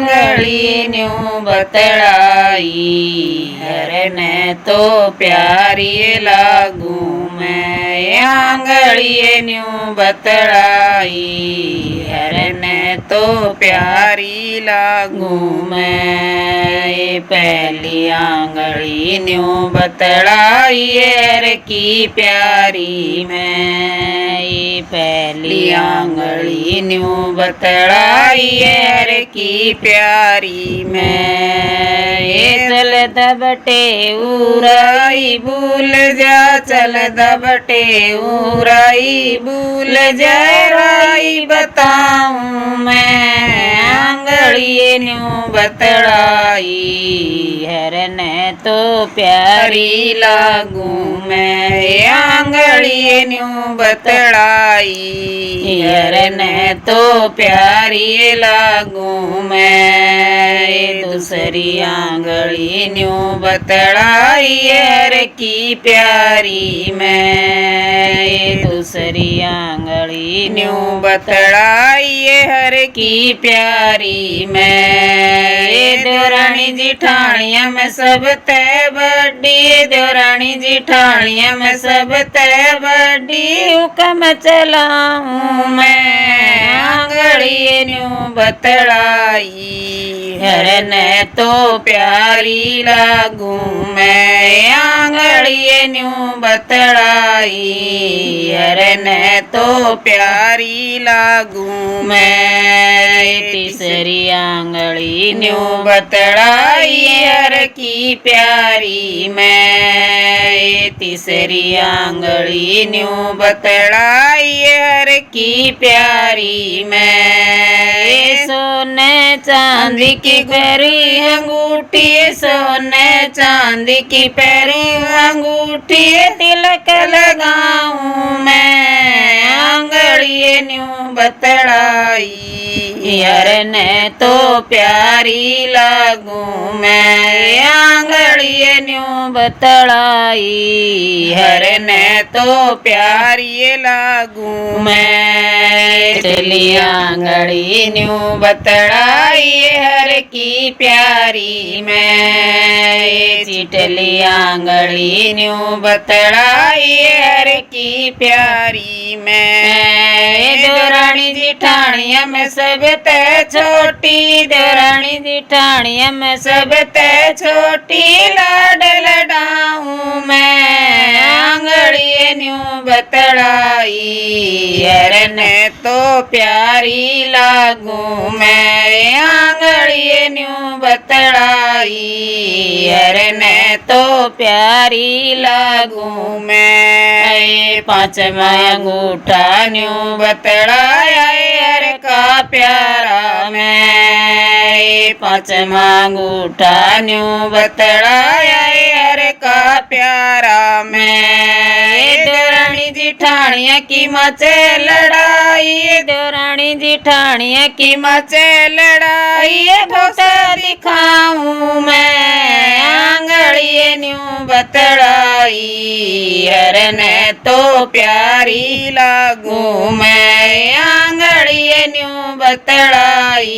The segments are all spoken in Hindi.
आंगली न्यू बतड़ाई, हरने तो प्यारी लागू मैं। आंगली न्यू बतड़ाई, हरने तो प्यारी लागू मैं। पहली आंगली न्यू बतड़ाई हर की प्यारी मैं। पहली आंगली न्यू बतड़ाई हर की प्यारी मैं। चल दबटे उराई भूल जा, चल दबटे उराई भूल जा, राई बताऊं मैं। आंगली न्यू बतड़ाई, हरने तो प्यारी लागू मैं। आंगली न्यू बतड़ाई, हरने तो प्यारी लागू मैं। दूसरी आंगली न्यू बतड़ाई हर की प्यारी मैं। दूसरी आंगली न्यू बतड़ाई हर की प्यारी मैं। देवरानी जिठानिया में सब तय बड़ी, देवरानी जिठानिया में सब तय बड़ी, हुक्म चलाऊं मैं। आंगली न्यू बतड़ाई, हरने तो प्यारी लागू मैं। आंगली न्यू बतड़ाई, हरने तो प्यारी लागू मैं। तीसरी आंगली न्यू बतड़ाई हर की प्यारी मैं। तीसरी आंगली न्यू बतड़ाई हर की प्यारी मैं। सोने चांदी की पैरी अंगूठी, सोने चांदी की पैरी अंगूठी, तिलक लगाऊं मैं। आंगली न्यू बतड़ाई, हरने तो प्यारी लागू मैं। आंगली न्यू बतड़ाई, हरने तो प्यारी लागू मैं। चली आंगली न्यू बतड़ाई हर की प्यारी मैं। चिटली आंगली न्यू बतड़ाई हर की प्यारी मैं। देवरानी जिठानिया में सब तय छोटी, देवरानी जिठानिया में सब तय छोटी, लाड लडाऊं मैं। आंगली न्यू बतड़ाई, हरने तो प्यारी लागू मैं। आंगली न्यू बतड़ाई, हरने तो प्यारी लागू मैं। पांचवा अंगूठा न्यू बतड़ाया हर का प्यारा मैं। पांचवा अंगूठा न्यू बतड़ाया हर का प्यारा मैं। देवरानी जिठानिया की मचे लड़ाई, देवरानी जिठानिया की मचे लड़ाई, धोखा दिखाऊं मैं। आंगली न्यू बतड़ाई, हरने तो प्यारी लागू मैं। आंगली न्यू बतड़ाई,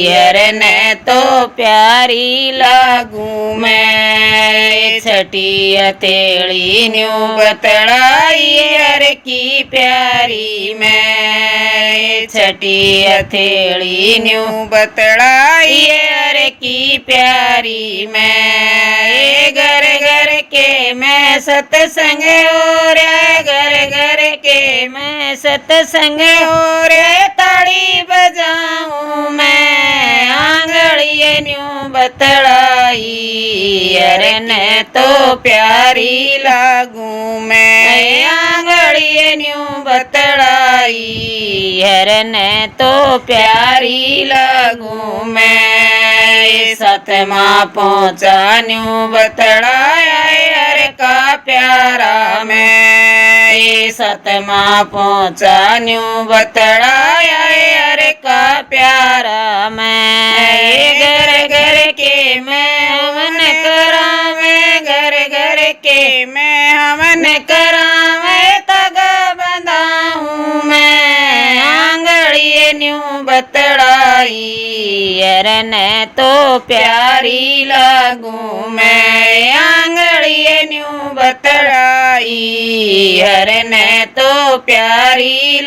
हरने तो प्यारी लागू मैं। छठी हथेली न्यू बतड़ाई हर की प्यारी मैं। छठी हथेली न्यू बतड़ाई हर की प्यारी मैं। घर घर के मैं सतसंग हो रे, घर घर के मैं सतसंग हो रे, ताड़ी बजाऊं मैं। आंगली न्यू बतड़ाई, हरने तो प्यारी लागू मैं। आंगली न्यू बतड़ाई, हरने तो प्यारी लागू मैं। सतमा पहुँचा न्यू बतड़ाया हर का प्यारा मैं। सतमा पहुँचा न्यू बतड़ाया हर का प्यारा मैं। घर घर के मैं हवन करावे, घर घर के मैं हवन करावे, तगा बंधाऊं मैं। आंगली न्यू बतड़ाई, बतलाई हरने तो प्यारी लागू मैं आंगड़िए न्यू बतलाई हरने तो प्यारी